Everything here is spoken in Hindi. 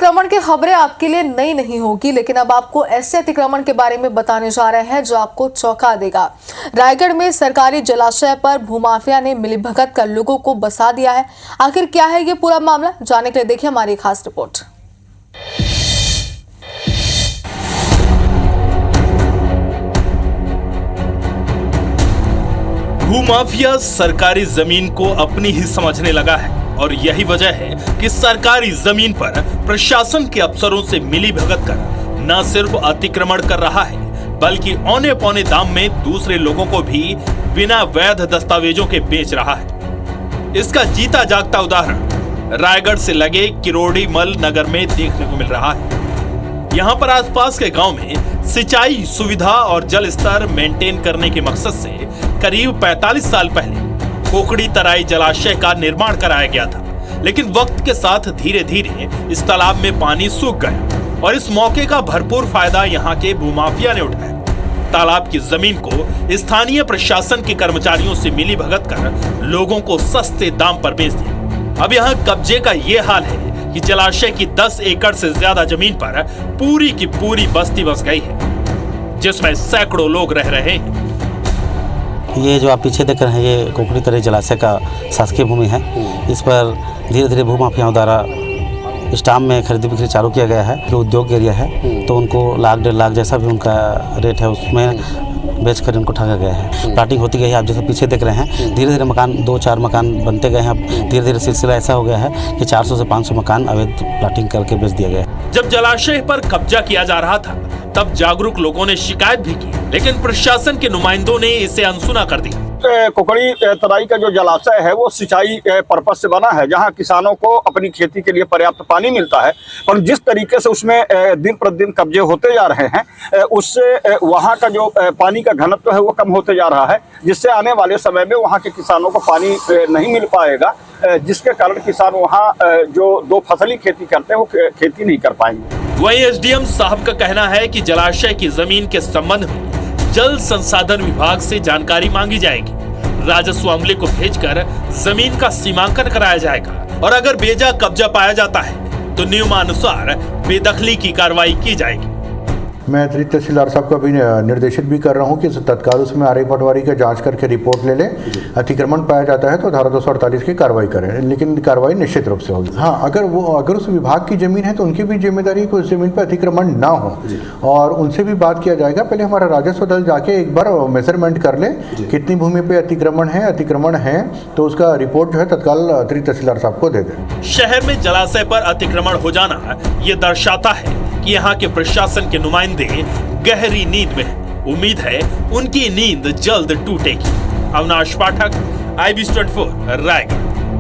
अतिक्रमण की खबरें आपके लिए नई नहीं होगी, लेकिन अब आपको ऐसे अतिक्रमण के बारे में बताने जा रहे हैं जो आपको चौंका देगा। रायगढ़ में सरकारी जलाशय पर भूमाफिया ने मिलीभगत कर लोगों को बसा दिया है। आखिर क्या है ये पूरा मामला, जानने के लिए देखिए हमारी खास रिपोर्ट। भूमाफिया सरकारी जमीन को अपनी ही समझने लगा है और यही वजह है कि सरकारी जमीन पर प्रशासन के अफसरों से मिलीभगत कर न सिर्फ अतिक्रमण कर रहा है, बल्कि औने पौने दाम में दूसरे लोगों को भी बिना वैध दस्तावेजों के बेच रहा है। इसका जीता जागता उदाहरण रायगढ़ से लगे किरोड़ी मल नगर में देखने को मिल रहा है। यहाँ पर आसपास के गांव में सिंचाई सुविधा और जल स्तर मेंटेन करने के मकसद से करीब 45 साल पहले कोकड़ी तराई जलाशय का निर्माण कराया गया था, लेकिन वक्त के साथ धीरे धीरे इस तालाब में पानी सूख गया और इस मौके का भरपूर फायदा यहाँ के भूमाफिया ने उठाया। तालाब की जमीन को स्थानीय प्रशासन के कर्मचारियों से मिलीभगत कर लोगों को सस्ते दाम पर बेच दिया। अब यहाँ कब्जे का ये हाल है कि जलाशय की 10 एकड़ से ज्यादा जमीन पर पूरी की पूरी बस्ती बस गई है, जिसमें सैकड़ों लोग रह रहे हैं। ये जो आप पीछे देख रहे हैं, ये कोकड़ी तराई जलाशय का शासकीय भूमि है। इस पर धीरे धीरे भूमाफियाओं द्वारा स्टाम्प में खरीदी बिक्री चालू किया गया है। जो उद्योग एरिया है तो उनको लाख 1.5 लाख जैसा भी उनका रेट है उसमें बेचकर इनको ठगा गया है। प्लाटिंग होती गई है, आप जैसे पीछे देख रहे हैं। धीरे धीरे मकान 2-4 मकान बनते गए हैं। अब धीरे धीरे सिलसिला ऐसा हो गया है कि 400 से 500 मकान अवैध प्लाटिंग करके बेच दिया गया है। जब जलाशय पर कब्जा किया जा रहा था तब जागरूक लोगों ने शिकायत भी की, लेकिन प्रशासन के नुमाइंदों ने इसे अनसुना कर दिया। कोकड़ी तराई का जो जलाशय है वो सिंचाई पर्पज से बना है, जहां किसानों को अपनी खेती के लिए पर्याप्त पानी मिलता है। और जिस तरीके से उसमें दिन प्रतिदिन कब्जे होते जा रहे हैं, उससे वहां का जो पानी का घनत्व है वो कम होते जा रहा है, जिससे आने वाले समय में वहां के किसानों को पानी नहीं मिल पाएगा, जिसके कारण किसान वहां जो 2 फसली खेती करते हैं वो खेती नहीं कर पाएंगे। वहीं एसडीएम साहब का कहना है कि जलाशय की जमीन के संबंध में जल संसाधन विभाग से जानकारी मांगी जाएगी। राजस्व अमले को भेजकर जमीन का सीमांकन कराया जाएगा और अगर बेजा कब्जा पाया जाता है तो नियमानुसार बेदखली की कार्रवाई की जाएगी। मैं अतिरिक्त तहसीलदार साहब को भी निर्देशित भी कर रहा हूं कि तत्काल उसमें आरई पटवारी का जांच करके रिपोर्ट ले ले। अतिक्रमण पाया जाता है तो धारा 248 की कार्रवाई करें, लेकिन कार्रवाई निश्चित रूप से होगी। हाँ, अगर उस विभाग की जमीन है तो उनकी भी जिम्मेदारी कि उस जमीन पर अतिक्रमण ना हो और उनसे भी बात किया जाएगा। पहले हमारा राजस्व दल जाके एक बार मेजरमेंट कर ले कितनी भूमि पे अतिक्रमण है तो उसका रिपोर्ट जो है तत्काल अतिरिक्त तहसीलदार साहब को दे दें। शहर में जलाशय पर अतिक्रमण हो जाना ये दर्शाता है कि यहाँ के प्रशासन के नुमाइंदे गहरी नींद में हैं। उम्मीद है उनकी नींद जल्द टूटेगी। अविनाश पाठक, IBC 24 रायगढ़।